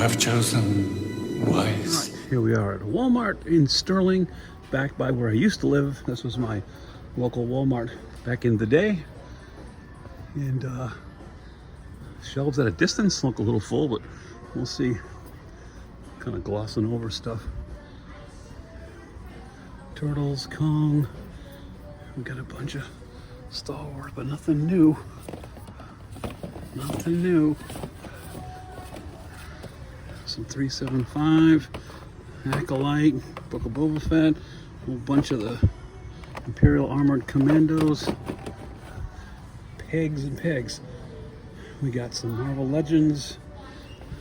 have chosen wise. Right, here we are at Walmart in Sterling, back by where I used to live. This was my local Walmart back in the day. And shelves at a distance look a little full, but we'll see. Kind of glossing over stuff. Turtles, Kong. We got a bunch of Star Wars, but nothing new. Nothing new. Some 375, Acolyte, Book of Boba Fett, a whole bunch of the Imperial Armored Commandos, pegs and pegs. We got some Marvel Legends.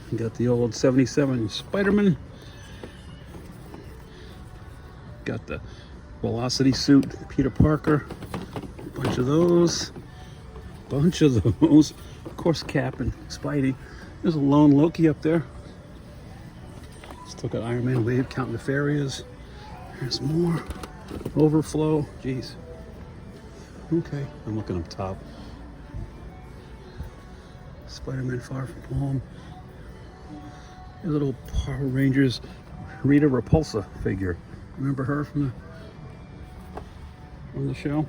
We got the old 77 Spider-Man. Got the Velocity suit, Peter Parker. A bunch of those. Bunch of those. Of course, Cap and Spidey. There's a lone Loki up there. Still got Iron Man wave, Count Nefarious. There's more. Overflow. Jeez. Okay, I'm looking up top. Spider-Man Far From Home. A little Power Rangers Rita Repulsa figure. Remember her from the show?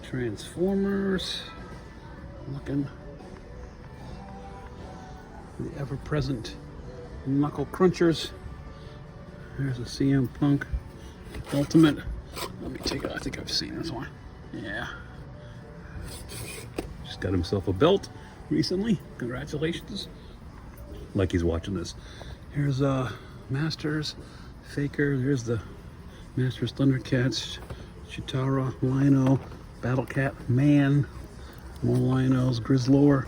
Transformers. Looking. The ever-present Knuckle Crunchers. There's a CM Punk Ultimate. Let me take it. I think I've seen this one. Yeah. Just got himself a belt recently. Congratulations. Like he's watching this. Here's Masters, Faker. There's the Masters Thundercats, Chitara, Lino, Battle Cat, Man, more Linos, Grizzlor,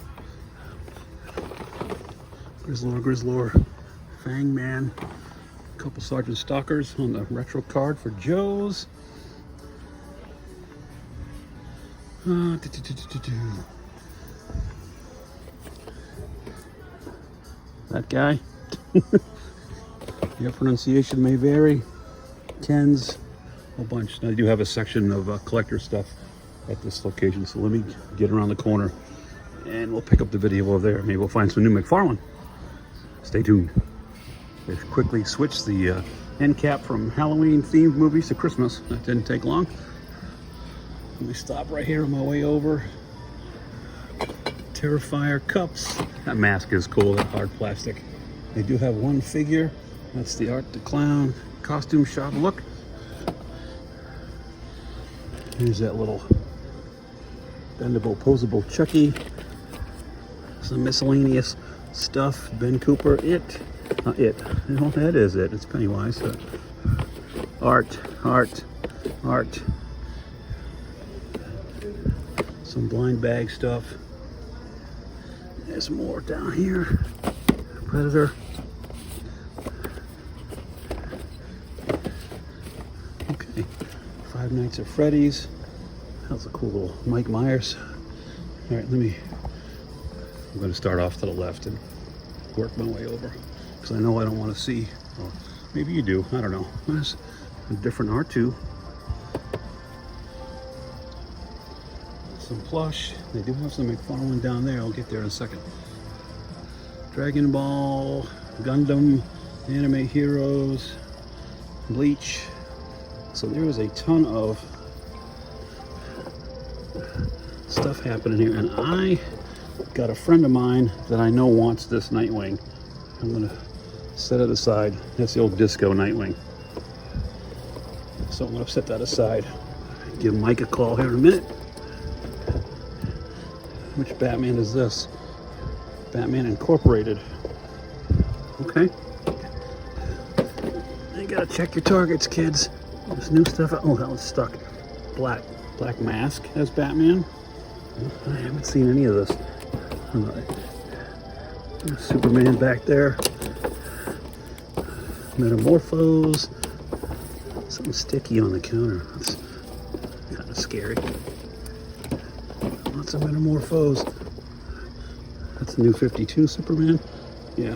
Fang Man, a couple Sergeant Stalkers on the retro card for Joe's. That guy. Your pronunciation may vary. Ken's, a whole bunch. Now, I do have a section of collector stuff at this location, so let me get around the corner and we'll pick up the video over there. Maybe we'll find some new McFarlane. Stay tuned. They quickly switched the end cap from Halloween themed movies to Christmas. That didn't take long. Let me stop right here on my way over. Terrifier cups. That mask is cool, that hard plastic. They do have one figure. That's the Art the Clown costume shop look. Here's that little bendable, posable Chucky. Some miscellaneous stuff. Ben Cooper, It. Not It. No, that is it. It's Pennywise. Art. Some blind bag stuff. There's more down here. Predator. Okay. Five Nights at Freddy's. That's a cool little Mike Myers. All right, I'm going to start off to the left and work my way over because I know I don't want to see. Well, maybe you do. I don't know. There's a different R2. Some plush. They do have some McFarlane down there. I'll get there in a second. Dragon Ball, Gundam, Anime Heroes, Bleach. So there is a ton of stuff happening here, and I got a friend of mine that I know wants this Nightwing. I'm gonna set it aside. That's the old disco Nightwing. So I'm gonna set that aside. Give Mike a call here in a minute. Which Batman is this? Batman Incorporated. Okay. You gotta check your targets, kids. There's new stuff. Oh, that one's stuck. Black Mask as Batman. I haven't seen any of this. Superman back there. Metamorphose. Something sticky on the counter. That's kind of scary. Lots of Metamorphose. That's the new 52 Superman. Yeah,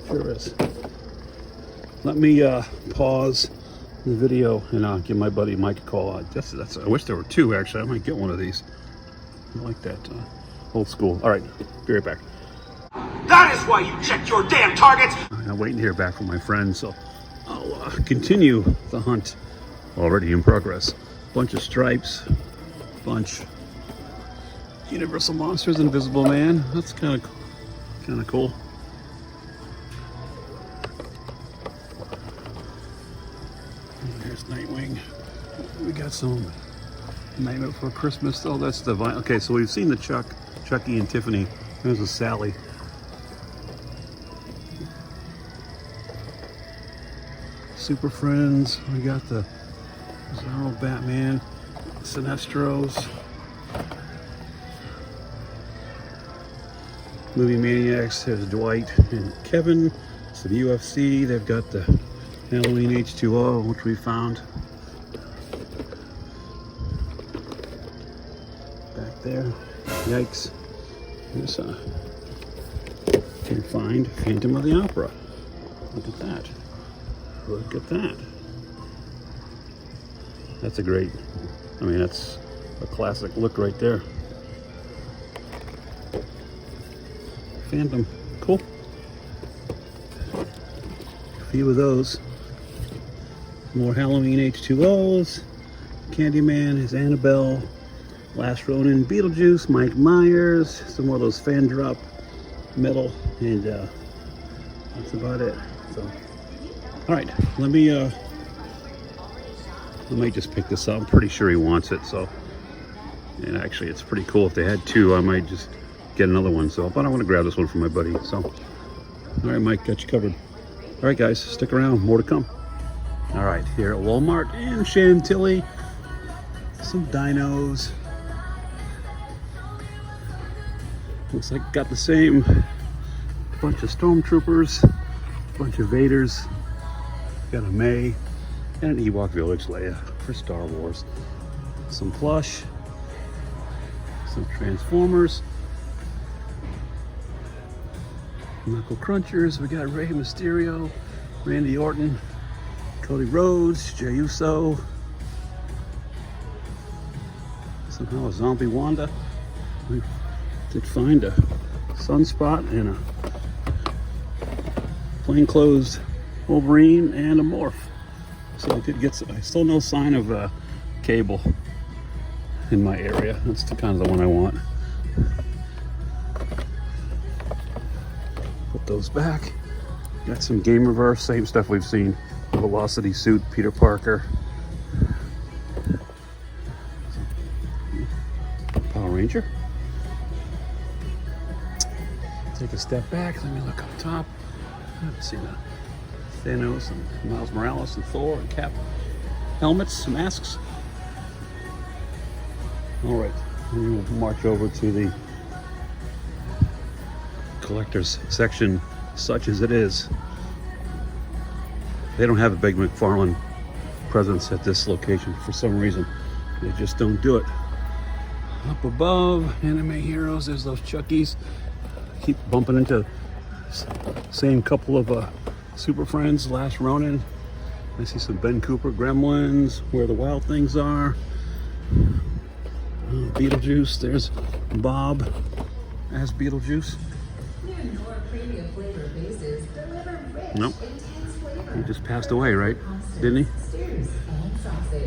sure is. Let me pause the video and give my buddy Mike a call. I wish there were two, actually. I might get one of these. I like that Old school. All right, be right back. That is why you checked your damn targets! I'm waiting to hear back from my friends, so I'll continue the hunt. Already in progress. Bunch of stripes, bunch Universal Monsters, Invisible Man. That's kind of cool. And there's Nightwing. We got some Nightmare Before Christmas. Oh, that's the vinyl. Okay, so we've seen the Chucky and Tiffany. There's a Sally. Super Friends. We got the Bizarro Batman, Sinestros, Movie Maniacs. There's Dwight and Kevin. Some UFC. They've got the Halloween H2O, which we found back there. Yikes! Here's can find Phantom of the Opera. Look at that! Look at that! That's a great, I mean, that's a classic look right there. Phantom, cool. A few of those. More Halloween H2Os. Candyman, his Annabelle. Last Ronin, Beetlejuice, Mike Myers. Some more of those fan drop metal, and that's about it. So, all right, let me. I might just pick this up. I'm pretty sure he wants it, so. And actually, it's pretty cool. If they had two, I might just get another one. So, but I want to grab this one for my buddy. So, all right, Mike, got you covered. All right, guys, stick around. More to come. All right, here at Walmart in Chantilly, some dinos. Looks like got the same bunch of stormtroopers, bunch of Vaders. Got a May. And an Ewok Village Leia for Star Wars. Some plush, some Transformers, Knuckle Crunchers. We got Rey Mysterio, Randy Orton, Cody Rhodes, Jey Uso. Somehow a zombie Wanda. We did find a Sunspot and a plainclothes Wolverine and a Morph. So I did get some, still no sign of Cable in my area. That's the kind of the one I want. Put those back. Got some Game Reverse, same stuff we've seen. Velocity Suit, Peter Parker. Power Ranger. Take a step back, let me look up top. Let's see that. Thanos and Miles Morales and Thor and Cap. Helmets, masks. All right, we will march over to the collector's section, such as it is. They don't have a big McFarlane presence at this location for some reason. They just don't do it. Up above, Anime Heroes, there's those Chuckies. Keep bumping into same couple of Super Friends, Last Ronin. I see some Ben Cooper, Gremlins, Where the Wild Things Are. Beetlejuice, there's Bob as Beetlejuice. Nope. He just passed away, right? Didn't he?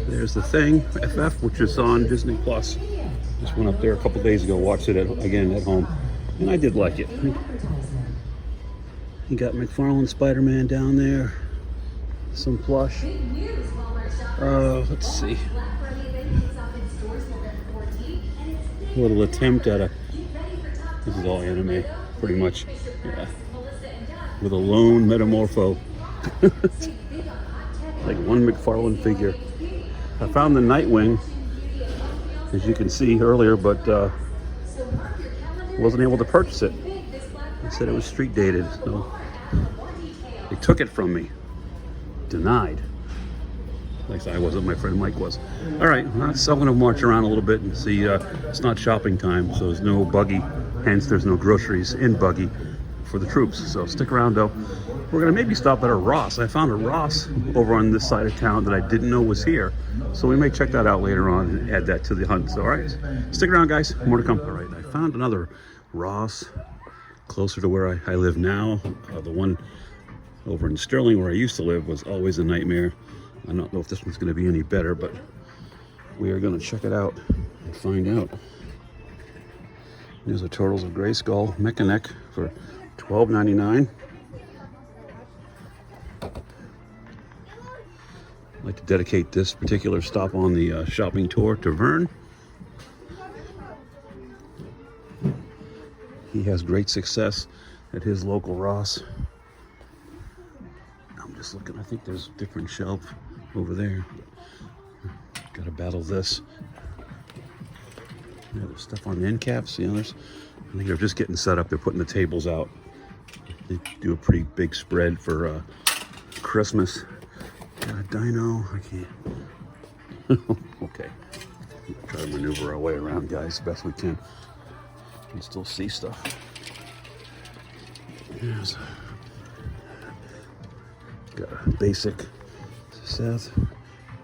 There's The Thing, FF, which is on Disney Plus. Just went up there a couple days ago, watched it again at home, and I did like it. You got McFarlane Spider-Man down there, some plush. Let's see. A little attempt at this is all anime, pretty much. Yeah. With a lone Metamorpho. Like one McFarlane figure. I found the Nightwing, as you can see earlier, but wasn't able to purchase it. They said it was street dated, so they took it from me. Denied. At least I wasn't, my friend Mike was. All right, so I'm gonna march around a little bit and see, it's not shopping time, so there's no buggy, hence there's no groceries in buggy. for the troops. So stick around though. We're gonna maybe stop at a Ross. I found a Ross over on this side of town that I didn't know was here. So we may check that out later on and add that to the hunt. So all right, stick around guys, more to come. All right, I found another Ross closer to where I live now. The one over in Sterling where I used to live was always a nightmare. I don't know if this one's gonna be any better, but we are gonna check it out and find out. There's a Turtles of Grayskull Mecha for $12.99. I'd like to dedicate this particular stop on the shopping tour to Vern. He has great success at his local Ross. I'm just looking, I think there's a different shelf over there. Gotta battle this. Yeah, there's stuff on the end caps. You know, I think they're just getting set up. They're putting the tables out. They do a pretty big spread for Christmas. Got a dino. I can't. Okay. Try to maneuver our way around, guys, best we can. You can still see stuff. Got a basic Seth.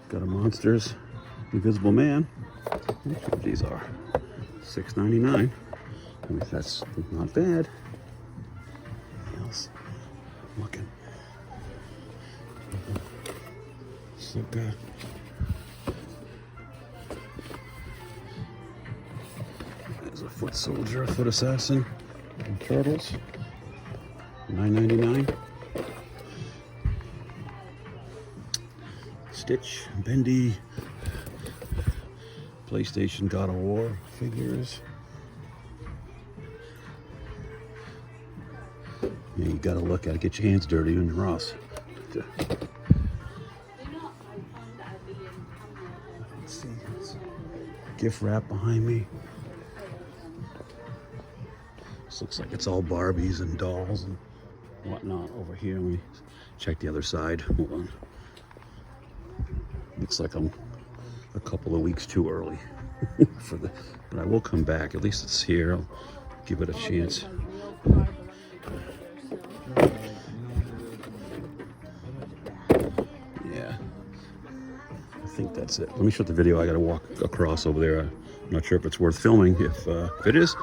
Got a Monsters Invisible Man. What these are. $6.99. I mean, that's not bad. Anything else? I'm looking. Suka. There's a Foot Soldier, Foot Assassin, and Turtles. $9.99. Stitch, Bendy, PlayStation God of War figures. Yeah, you gotta look at it, get your hands dirty in Ross. Let's see, gift wrap behind me. This looks like it's all Barbies and dolls and whatnot over here. Let me check the other side. Hold on. Looks like I'm a couple of weeks too early for the, but I will come back. At least it's here. I'll give it a chance. Yeah, I think that's it. Let me shut the video. I gotta walk across over there. I'm not sure if it's worth filming. If it is,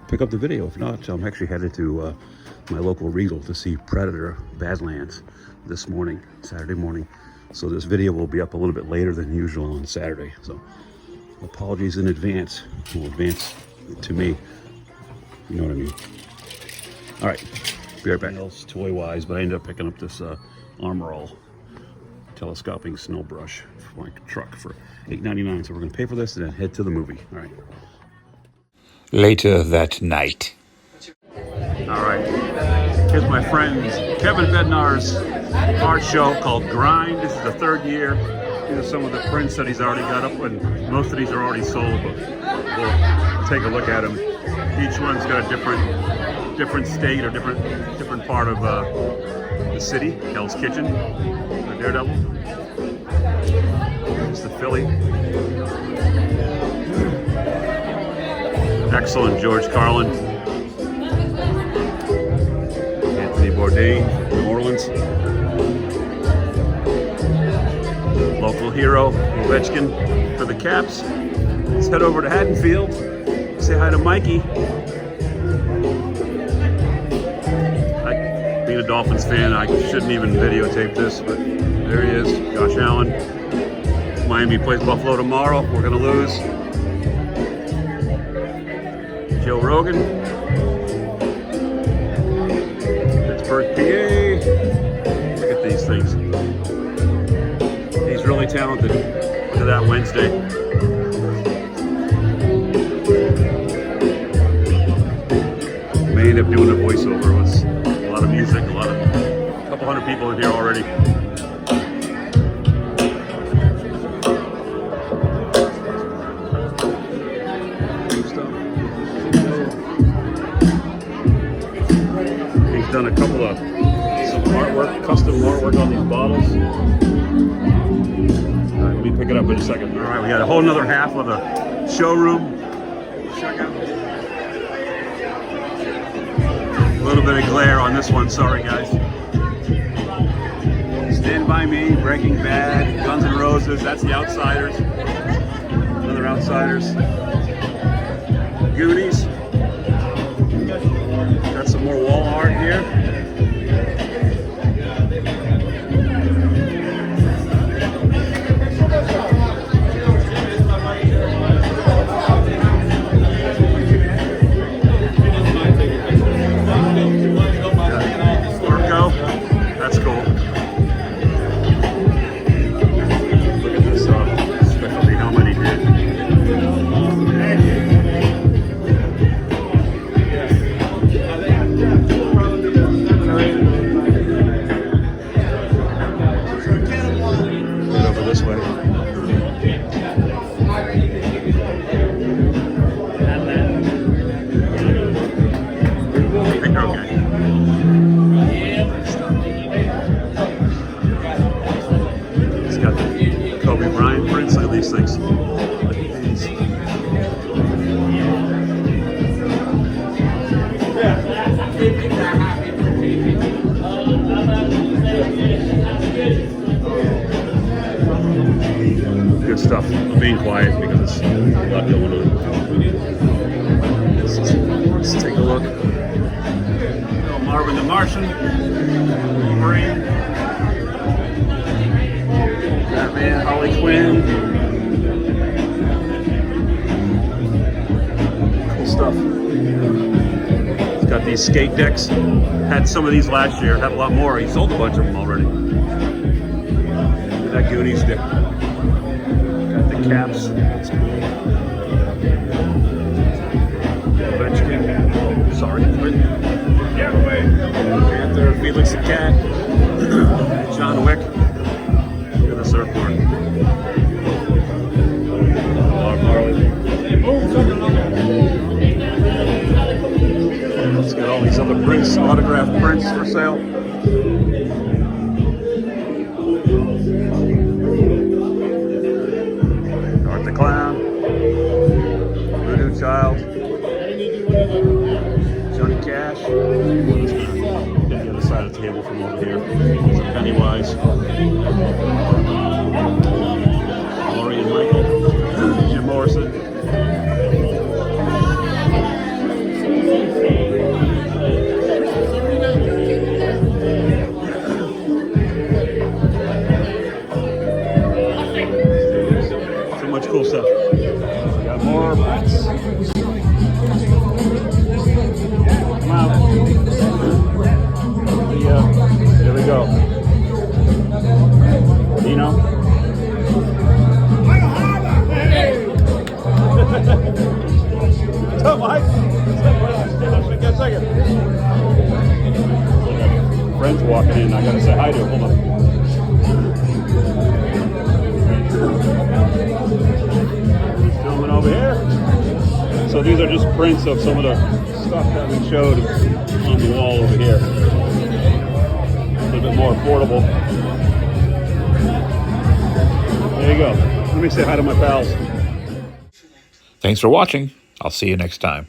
pick up the video. If not, I'm actually headed to my local Regal to see Predator Badlands this morning, Saturday morning. So this video will be up a little bit later than usual on Saturday. So apologies in advance. Well, advance to me. You know what I mean. All right, be right back. Else toy-wise, but I ended up picking up this Armor All telescoping snow brush for my truck for $8.99. So we're gonna pay for this and then head to the movie. All right. Later that night. All right. Here's my friend Kevin Bednar's art show called Grind. This is the third year. These are some of the prints that he's already got up, and most of these are already sold, but we'll take a look at them. Each one's got a different state or different part of the city. Hell's Kitchen, the Daredevil. It's the Philly. Excellent George Carlin. Anthony Bourdain, New Orleans. Local hero, Ovechkin for the Caps. Let's head over to Haddonfield. Say hi to Mikey. Being a Dolphins fan, I shouldn't even videotape this, but there he is, Josh Allen. Miami plays Buffalo tomorrow. We're gonna lose. Joe Rogan. Pittsburgh, PA. Look at these things. He's really talented. Look at that Wednesday. May end up doing a voiceover. It was a lot of music, a couple hundred people in here already. He's done a couple of some artwork, custom artwork on these bottles. All right, let me pick it up in a second. All right, we got a whole another half of the showroom. Check out. little bit of glare on this one, sorry guys. Stand By Me, Breaking Bad, Guns N' Roses, that's The Outsiders. Another Outsiders. Goonies. Got some more wall art here. That's cool. Look at this specialty helmet he did. Get over this way. I think they're okay. Kobe Bryant prints. Look at these things. Look at these. Good stuff. I'm being quiet because it's a lot going on. Let's take a look. Marvin the Martian. Wolverine. Batman, Harley Quinn. Cool stuff. He's got these skate decks. Had some of these last year. Had a lot more. He sold a bunch of them already. Look at that Goonies deck. Got the caps. That's cool. Ovechkin. Sorry. Panther, Felix the Cat. John Wick. Surfboard. It's got all these other prints, autographed prints for sale. Art the Clown, Voodoo Child, Johnny Cash. Get the other side of the table from over here. Pennywise. Laurie and Michael. Jim Morrison. So much cool stuff. We got more prints. Come out. There we go. Dino. What's up, Mike? Get a second. Friends walking in. I gotta say hi to him. Hold on. Filming over here. So these are just prints of some of the stuff that we showed on the wall over here. A little bit more affordable. There you go. Let me say hi to my pals. Thanks for watching. I'll see you next time.